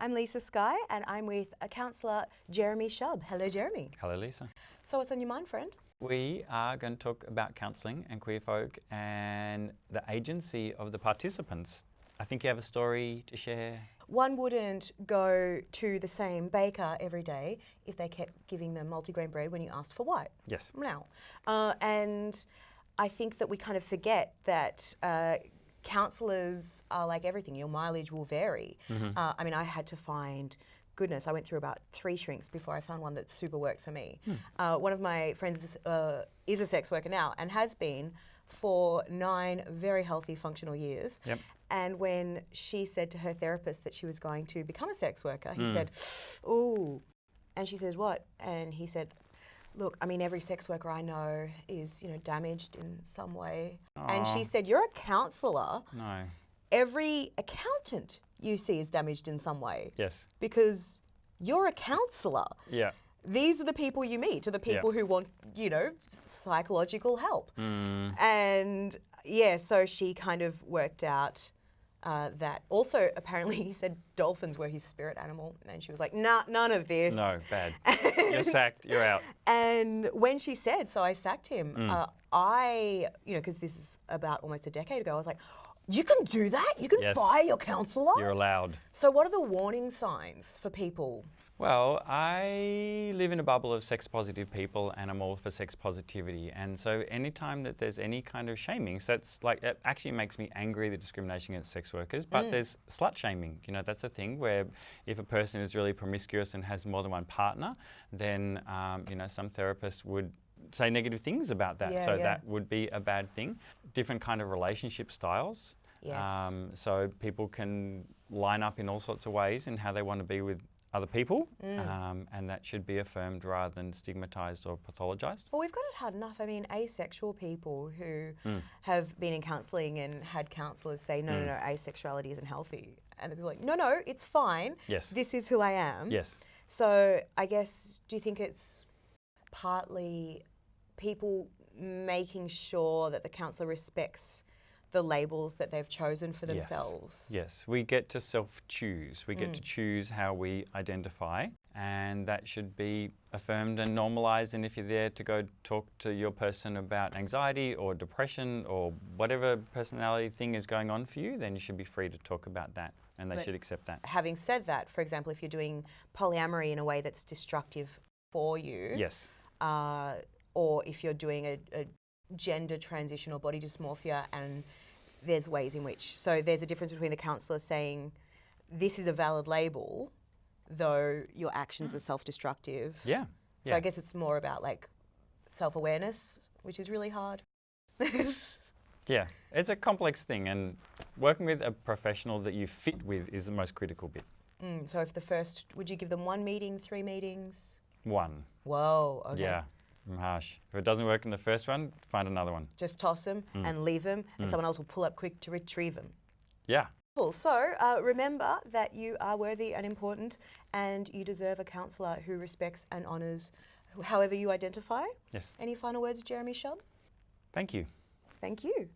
I'm Lisa-Skye and I'm with Counsellor Jeremy Shub. Hello, Jeremy. Hello, Lisa. So what's on your mind, friend? We are going to talk about counselling and queer folk and the agency of the participants. I think you have a story to share. One wouldn't go to the same baker every day if they kept giving them multigrain bread when you asked for white. Yes. Now, and I think that we kind of forget that counsellors are like everything. Your mileage will vary. I mean, I had to find, goodness, I went through about 3 shrinks before I found one that super worked for me. One of my friends is a sex worker now and has been for 9 very healthy, functional years. Yep. And when she said to her therapist that she was going to become a sex worker, he said, ooh. And she said, what? And he said, look, I mean, every sex worker I know is, you know, damaged in some way. And she said, you're a counsellor. No. Every accountant you see is damaged in some way. Yes. Because you're a counsellor. Yeah. These are the people you meet, are the people who want, you know, psychological help. And yeah, so she kind of worked out that. Also, apparently he said dolphins were his spirit animal. And she was like, nah, none of this. No, bad. You're sacked, you're out. And when she said, so I sacked him, you know, because this is about almost a decade ago, I was like, you can do that? You can fire your counsellor? You're allowed. So what are the warning signs for people? Well, I live in a bubble of sex-positive people and I'm all for sex positivity. And so anytime that there's any kind of shaming, so it's like, it actually makes me angry, the discrimination against sex workers, but there's slut shaming. You know, that's a thing where if a person is really promiscuous and has more than one partner, then, you know, some therapists would say negative things about that. That would be a bad thing. Different kind of relationship styles. Yes. So people can line up in all sorts of ways in how they want to be with other people, and that should be affirmed rather than stigmatised or pathologised. Well, we've got it hard enough. I mean, asexual people who have been in counselling and had counsellors say, no, no, asexuality isn't healthy. And the people are like, no, no, it's fine. Yes. This is who I am. Yes. So I guess, do you think it's partly people making sure that the counsellor respects the labels that they've chosen for themselves? Yes, we get to self-choose. We get to choose how we identify, and that should be affirmed and normalised. And if you're there to go talk to your person about anxiety or depression or whatever personality thing is going on for you, then you should be free to talk about that, and they should accept that. Having said that, for example, if you're doing polyamory in a way that's destructive for you, yes, or if you're doing a gender transition or body dysmorphia, and there's ways in which, so there's a difference between the counsellor saying this is a valid label, though your actions are self-destructive. Yeah. So I guess it's more about like self-awareness, which is really hard. Yeah, it's a complex thing, and working with a professional that you fit with is the most critical bit. So if the first, would you give them 1 meeting, 3 meetings? 1. Whoa, okay. Yeah. Harsh. If it doesn't work in the first one, find another one. Just toss them and leave them, and someone else will pull up quick to retrieve them. Yeah. Cool. So remember that you are worthy and important, and you deserve a counsellor who respects and honours however you identify. Yes. Any final words, Jeremy Shub? Thank you. Thank you.